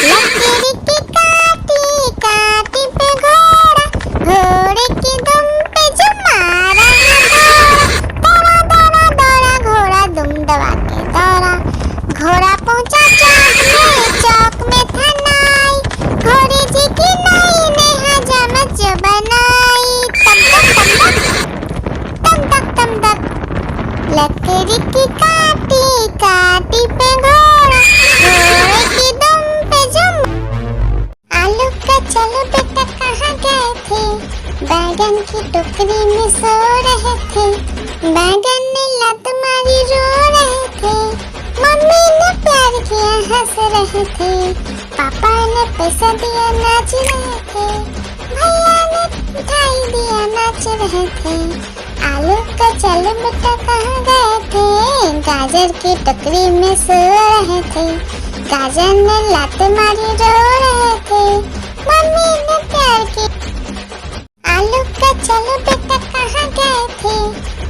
लकड़ी की काटी काटी पे घोड़ा, घोड़े की दुम पे जो मारा दौड़ा दौड़ा दौड़ा घोड़ा दुम दबा के दौड़ा। घोड़ा पहुंचा चौक में था नाई, घोड़े जी की नाई ने हजामत जो बनाई। तम तक तम तक लकड़ी की काटी काटी पे घोड़ा, घोड़े की दुम पे जुम। आलू का चलो बेटा कहाँ गए थे, बैगन की टोकरी में सो रहे थे। बैगन ने लत मारी रो रहे थे, मम्मी ने प्यार किया हंस रहे थे। पापा ने पैसा दिया नाच रहे थे, भैया ने मिठाई दिया नाच रहे थे। आलू का चलो बेटा कहाँ गए थे, गाजर की टोकरी में सो रहे थे। गाजर ने लात मारी रो रहे थे, मम्मी ने प्यार की। आलू का चलो बेटा कहाँ गए थे,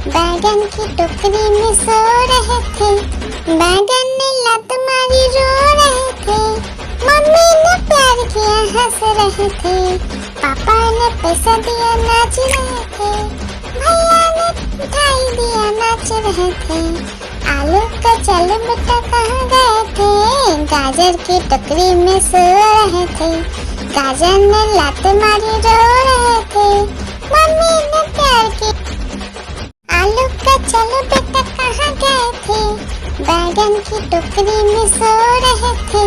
बैगन की टोकरी में सो रहे थे। बैगन ने लात मारी रो रहे थे, मम्मी ने प्यार किया हंस रहे थे। पापा ने पैसा दिया नाच रहे थे, भैया ने मिठाई दिया नाच रहे थे। आलू का चलो बेटा कहाँ गए थे, गाजर की टोकरी में सो रहे थे। गाजर ने लात मारी रो रहे थे, मम्मी ने प्यार की। आलू का चलो बेटा कहाँ गए थे, बैगन की टोकरी में सो रहे थे।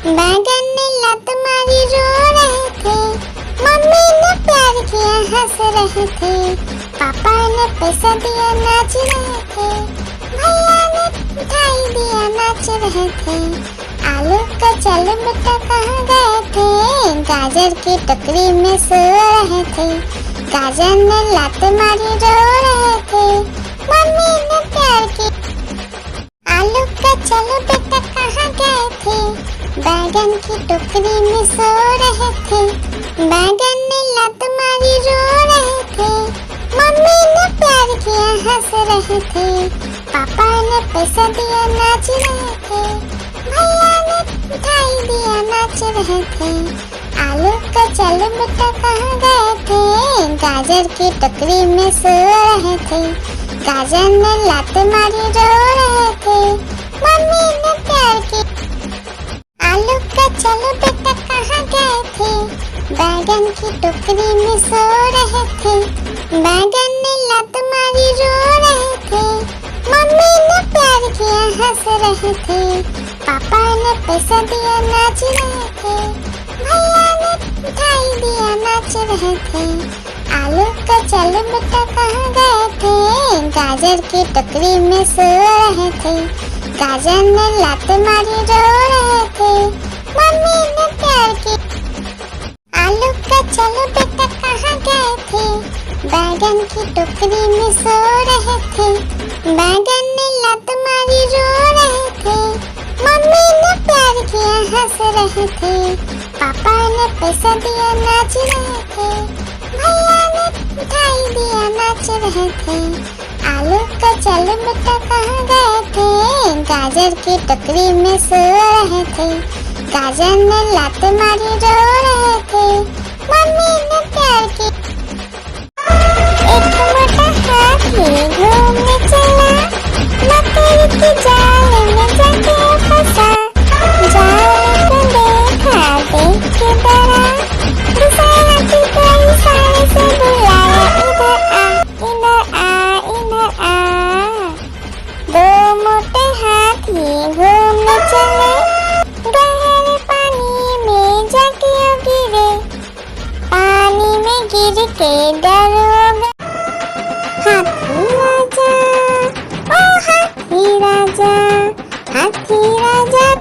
बैगन ने लात मारी रो रहे थे, मम्मी ने प्यार किया हंस रहे थे। पापा ने पैसा दिया नाच रहे थे, भैया ने मिठाई दिया नाच रहे थे। आलू का चलो बेटा कहाँ गए थे, गाजर की टोकरी में सो रहे थे। गाजर ने लात मारी रो रहे थे, मम्मी ने प्यार की। आलू का चलो बेटा कहाँ गए थे, बैगन की टोकरी में सो रहे थे। बैगन ने लात मारी रो रहे थे, मम्मी ने प्यार किया हंस रहे थे। पापा ने पैसा दिया नाच रहे थे, भैया ने मिठाई दिया नाच रहे थे। आलू का चलो बेटा कहाँ गए थे, गाजर की टोकरी में सो रहे थे। गाजर ने लात मारी रो रहे थे, मम्मी ने प्यार की। आलू का चलो बेटा कहाँ गए थे, बैगन की टोकरी में सो रहे थे। बैगन ने लात मारी रो रहे थे, मम्मी ने प्यार किया हंस रहे थे। पापा ने पैसा दिया नाच रहे थे, भैया ने मिठाई दिया नाच रहे थे। आलू का चलो बेटा कहाँ गए थे, गाजर की टोकरी में सो रहे थे। गाजर ने लात मारी रो रहे थे, मम्मी ने प्यार की। आलू का चलो बेटा कहाँ गए थे, बैगन की टोकरी में सो रहे थे। बैगन ने लात मारी रो रहे थे, मम्मी ने प्यार किया हंस रहे थे। पापा ने पैसा दिया नाच रहे थे, भैया ने मिठाई दिया नाच रहे थे। आलू का चलो बेटा कहाँ गए थे, गाजर की टोकरी में सो रहे थे। गाजर ने लात मारी रो रहे थे, मम्मी ने प्यार की। एक मोटा हाथी घूमने चला, मकड़ी के जाल में जाके फंसा। जाल को देखा, देख के डरा, दूसरे हाथी को इशारे से बुलाया, इधर आ, इधर आ, इधर आ। दो मोटे हाथी घूमने चले, गहरे पानी में जाके गिरे। पानी में गिर के डरोगा। हाथी राजा, ओ हाथी राजा,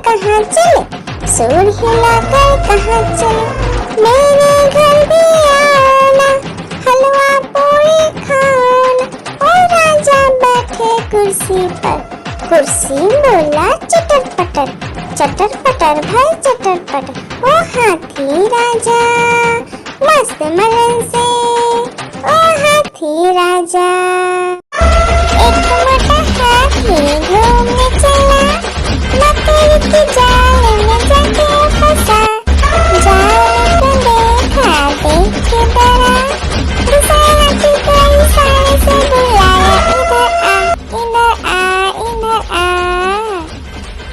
कहाँ चले, सुर हिलाकर कहाँ चले, मेरे घर भी आओ ना, हलवा पूरी खाओ ना। ओ राजा बैठे कुर्सी पर, कुर्सी बोला चटर पटर भाई चटर पटर। ओ हाथी राजा मस्त मलन से, ओ हाथी राजा। एक मोटा हाथी घूमने चला, मकड़ी की जाल में जाके फंसा। जाल को देखा देख के डरा, दूसरा हाथी को इशारे से बुलाया, इधर आ इधर आ।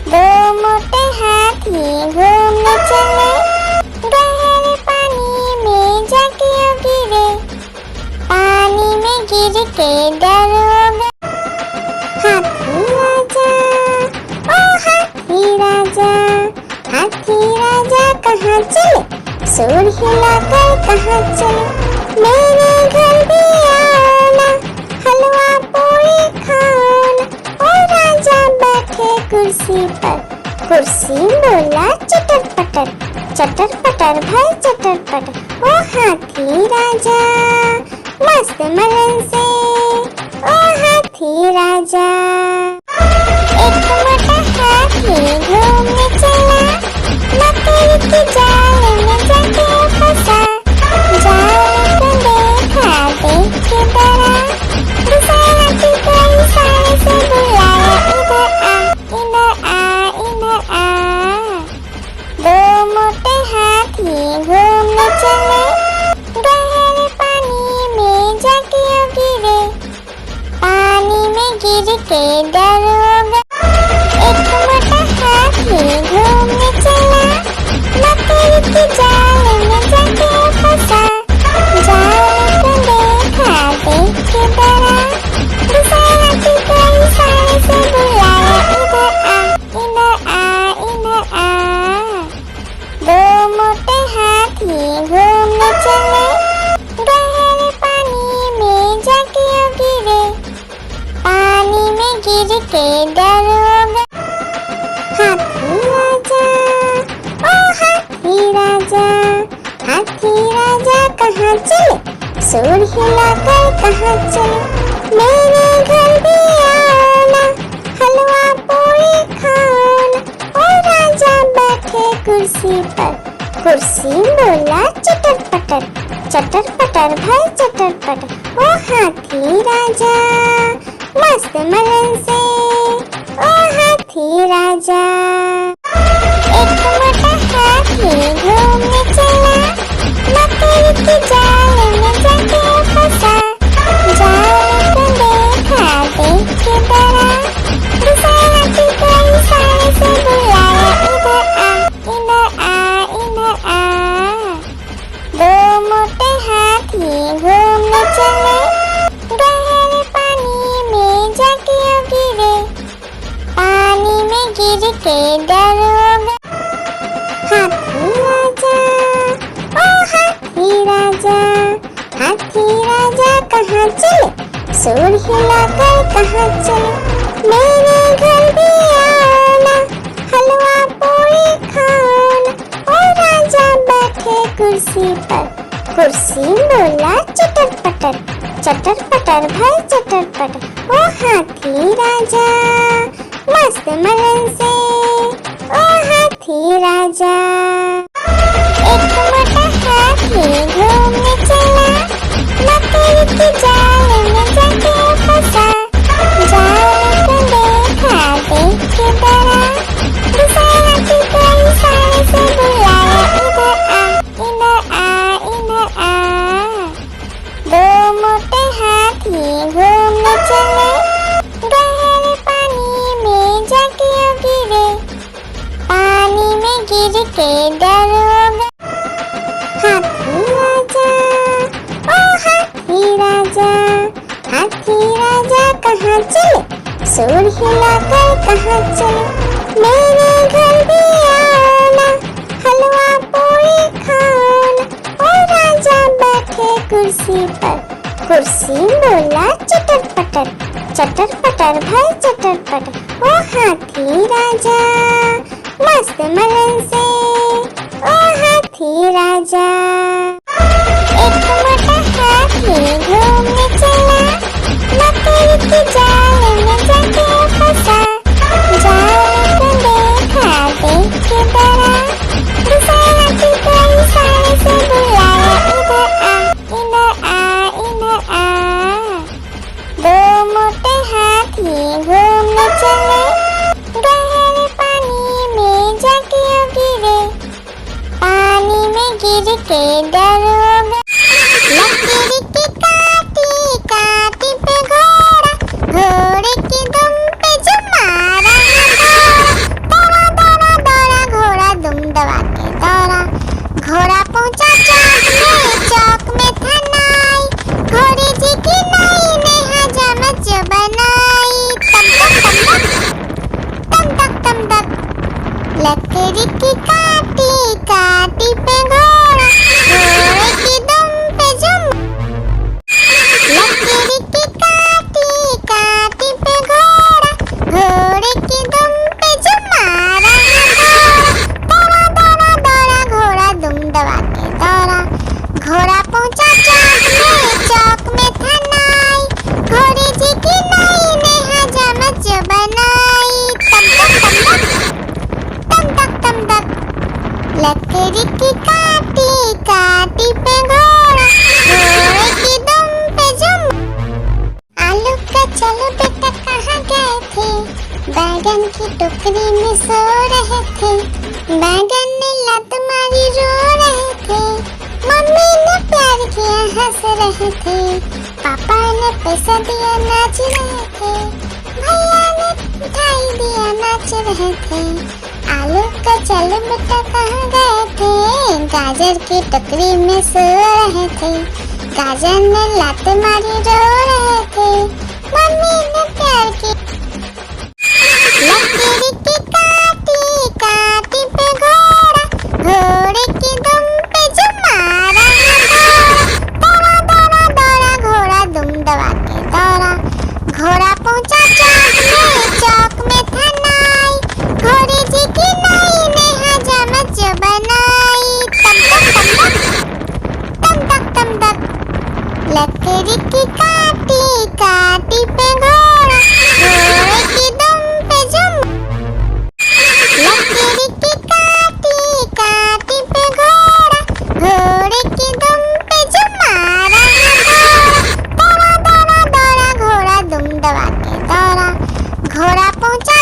दो मोटे हाथी घूमने चले, गहरे पानी में जाके गिरे, पानी में गिर के डर हो गए। हाथी राजा ओ हाथी राजा, हाथी राजा कहाँ चले, सुर हिलाकर कहाँ चले, मेरे घर भी आओ ना, हलवा पूरी खाओ ना। ओ राजा बैठे कुर्सी पर, कुर्सी बोला चटर पटर भाई चटर पटर। ओ हाथी राजा मस्त मलन से, ओ हाथी राजा। एक मोटा हाथी घूमने चला, मकड़ी की जाल में जाके फंसा। जाल को देखा देख के डरा, दूसरा हाथी को इशारे से बुलाया, इधर आ। दो मोटे हाथी घूमने चले, गहरे पानी में जाके गिरे, पानी में गिर के डर हो गए। एक मोटा हाथी घूमने चला, मकड़ी की जाल में जाके फंसा। जाल को देखा देख के डरा, दूसरा हाथी को इशारे से बुलाया, इधर आ। दो मोटे हाथी घूमने चले, गहरे पानी में जाके गिरे, पानी में गिर के डर हो गए। हाथी राजा ओ हाथी राजा, हाथी राजा कहाँ चले, सुर हिलाकर कहाँ चले, मेरे घर भी आओ ना, हलवा पूरी खाओ ना। ओ राजा बैठे कुर्सी पर, कुर्सी बोला चटर पटर भाई चटर पटर। ओ हाथी राजा मस्त मलन से, ओ हाथी राजा। एक मोटा हाथी घूमने चला, मकड़ी की जाल में जाके फंसा। जाल को देखा देख के डरा, दूसरा हाथी को इशारे से बुलाया, इधर आ। दो मोटे हाथी घूमने चले, गहरे पानी में जाके गिरे, पानी में गिर के डर हो गए। हाथी राजा ओ हाथी राजा, हाथी राजा कहाँ चले, सुर हिलाकर कहाँ चले, मेरे घर भी आओ ना, हलवा पूरी खाओ ना। ओ राजा बैठे कुर्सी पर, कुर्सी बोला चटर पटर भाई चटर पटर। ओ हाथी राजा मस्त मलन से, ओ हाथी राजा। एक मोटा हाथी घूमने चला, मकड़ी की जाल में जाके फंसा। जाल को देखा देख के डरा, दूसरा हाथी को इशारे से बुलाया, इधर आ। दो मोटे हाथी घूमने चले, गहरे पानी में जाके गिरे, पानी में गिर के डर हो गए। हाथी राजा ओ हाथी राजा, हाथी राजा कहाँ चले, सुर हिलाकर कहाँ चले, मेरे घर भी आओ ना, हलवा पूरी खाओ ना। ओ राजा बैठे कुर्सी पर, कुर्सी बोला चटर पटर भाई चटर पटर। ओ हाथी राजा मस्तमलन से ओ हाथी राजा। एक मोटा हाथी घूमने चला, लकड़ी की जाल में जाके फंसा। जाल को देखा देख के डरा, दूसरे हाथी को इशारे से बुलाया, इधर आ इधर आ। दो मोटे हाथी घूमने चले, गहरे पानी में जाके गिरे। पानी में गिर के डर हो गया, लकड़ी की काटी काटी पे घोड़ा, घोड़े की दुम पे जो मारा दौड़ा दौड़ा दौड़ा घोड़ा दुम दबा के दौड़ा। घोड़ा पहुंचा चौक में था नाई, घोड़े जी की नाई ने हजामत जो बनाई। तम तक तम तक लकड़ी की काटी काटी पे घोड़ा, घोड़े की दुम पे जो लकड़ी की काटी काटी पे घोड़ा, घोड़े की दुम पे जो मारा दौड़ा दौड़ा दौड़ा घोड़ा दुम दबा के दौड़ा। घोड़ा पहुंचा चौक में था नाई, घोड़े जी की नाई ने हजामत जो बनाई। तम तक लकड़ी की काटी काटी पे घोड़ा, घोड़े की दुम पे जुम। आलू का चलो बेटा कहाँ गए थे, बैगन की टोकरी में सो रहे थे। बैगन ने लत मारी रो रहे थे, मम्मी ने प्यार किया हंस रहे थे। पापा ने पैसा दिया नाच रहे थे, भैया ने मिठाई दिया नाच रहे थे। आलू का चलो बेटा कहाँ गए थे, गाजर की टोकरी में सो रहे थे। गाजर ने लात मारी रो रहे थे, मम्मी ने प्यार की। लकड़ी की काटी काटी पे घोड़ा, घोड़े की दुम पे जो मारा दौड़ा दौड़ा दौड़ा घोड़ा दुम दबा के दौड़ा। घोड़ा पहुंचा चौक में था नाई, घोड़े जी की नाई ने हजामत जो बनाई। तम तक लकड़ी की काटी काटी पे घोड़ा, घोड़े की दुम पे जुम। लकड़ी की काटी काटी पे घोड़ा, घोड़े की दुम पे जो मारा दौड़ा दौड़ा दौड़ा घोड़ा दुम दबा के दौड़ा। घोड़ा पहुंचा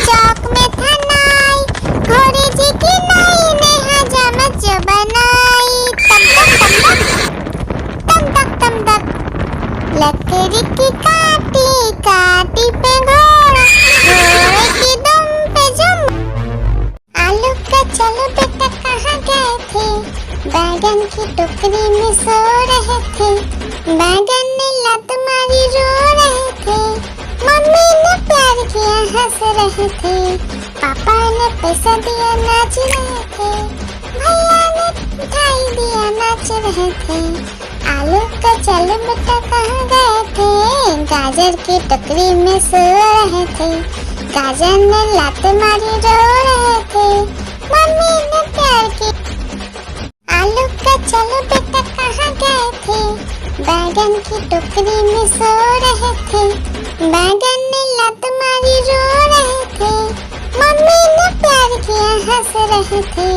चौक में था नाई, घोड़े जी की नाई ने हजामत जो बनाई। तम तक लकड़ी की काटी काटी पे घोड़ा, घोड़े की दुम पे जुम। आलू का चलो बेटा कहाँ गए थे, बैगन की टोकरी में सो रहे थे। बैगन ने लत मारी रो रहे थे, मम्मी ने प्यार किया हंस रहे थे। पापा ने पैसा दिया नाच रहे थे, भैया ने मिठाई दिया नाच रहे थे। आलू का चलो बेटा कहाँ गए थे, गाजर की टोकरी में सो रहे थे। गाजर ने लात मारी रो रहे थे, मम्मी ने प्यार की। आलू का चलो बेटा कहाँ गए थे, बैगन की टोकरी में सो रहे थे। बैगन ने लत मारी रो रहे थे, मम्मी ने प्यार किया हंस रहे थे।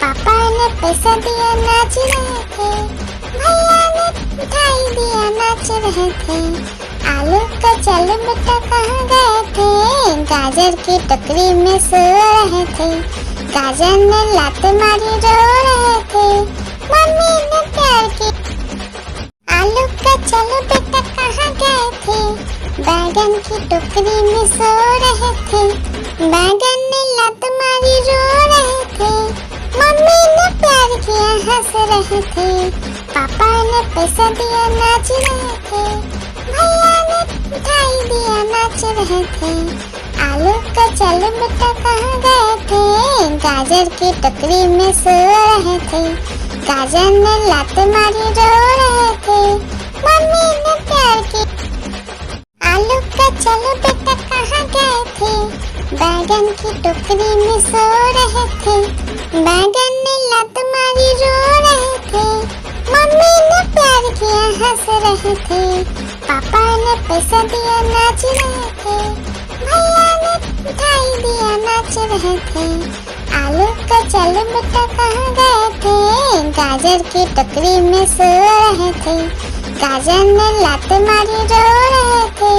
पापा ने पैसा दिया नाच रहे थे, भैया ने मिठाई दिया नाच रहे थे। आलू का चलो बेटा कहाँ गए थे, गाजर की टोकरी में सो रहे थे। गाजर ने लात मारी रो रहे थे, मम्मी ने प्यार की। आलू का चलो बेटा कहाँ गए थे, बैगन की टोकरी में सो रहे थे। बैगन ने लत मारी रो रहे थे, मम्मी ने प्यार किया हंस रहे थे। पापा ने पैसा दिया नाच रहे थे, भैया ने मिठाई दिया नाच रहे थे। आलू का चलो बेटा कहाँ गए थे, गाजर की टोकरी में सो रहे थे। गाजर ने लात मारी रो रहे थे, मम्मी ने प्यार की। आलू का चलो बेटा कहाँ गए थे, बैगन की टोकरी में सो रहे थे, बैगन ने लात मारी रो रहे थे, मम्मी ने प्यार किया हंस रहे थे, पापा ने पैसा दिया नाच रहे थे, भैया ने मिठाई दिया नाच रहे थे। आलू का चलो बेटा कहाँ गए थे, गाजर की टोकरी में सो रहे थे, गाजर ने लात मारी रो रहे थे,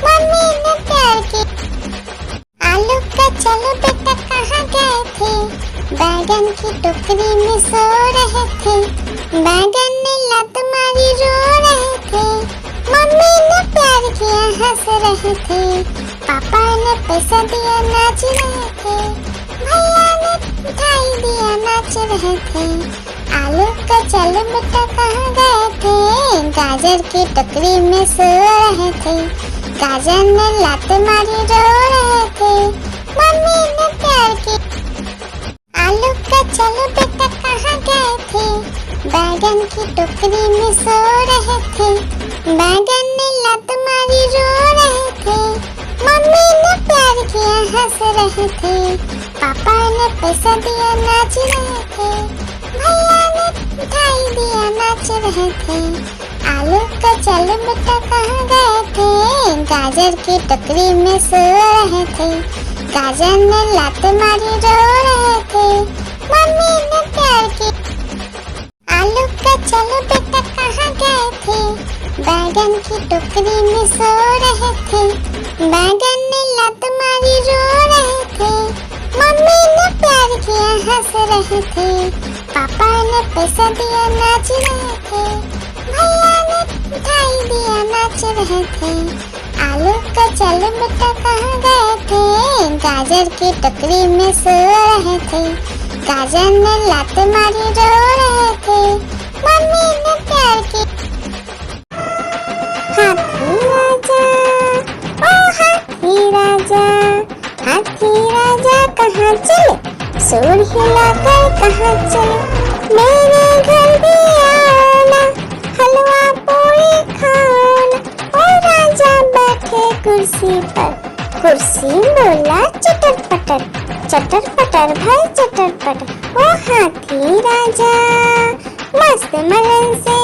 मम्मी ने प्यार की। आलू का चलो बेटा कहाँ गए थे, बैगन की टोकरी में सो रहे थे, बैगन ने लात मारी रो रहे थे, मम्मी ने प्यार किया हंस रहे थे, पापा ने पैसा दिया नाच रहे थे, भैया ने मिठाई दिया नाच रहे थे। आलू का चलो बेटा कहाँ गए थे, गाजर की टोकरी में सो रहे थे, गाजर ने लात मारी रो रहे थे, मम्मी ने प्यार की। आलू का चलो बेटा कहाँ गए थे, बैगन की टोकरी में सो रहे थे, बैगन ने लात मारी रो रहे थे, मम्मी ने प्यार किया हंस रहे थे, पापा ने पैसा दिया नाच रहे थे, भैया ने मिठाई दिया नाच रहे थे। आलू का चलो बेटा कहाँ गए थे, गाजर की टोकरी में सो रहे थे, गाजर ने लात मारी रो रहे थे, मम्मी ने प्यार की। आलू का चलो बेटा कहाँ गए थे, बैगन की टोकरी में सो रहे थे, बैगन ने लात मारी रो रहे थे, मम्मी ने प्यार किया हंस रहे थे, पापा ने पैसा दिया नाच रहे थे, भैया ने मिठाई दिया नाच रहे थे। आलू का चलो बेटा कहाँ गए थे, गाजर की टोकरी में सो रहे थे, गाजर ने लात मारी रो रहे थे, मम्मी ने प्यार की। हाथी राजा, ओ हाथी राजा, हाथी राजा कहाँ चले, सूंड हिलाकर कहाँ चले, मेरे घर भी आना, हलवा पूरी खाना। ओ राजा बैठे कुर्सी पर, कुर्सी बोला चटर पटर भाई चटर पटर। ओ हाथी राजा मस्त मलन से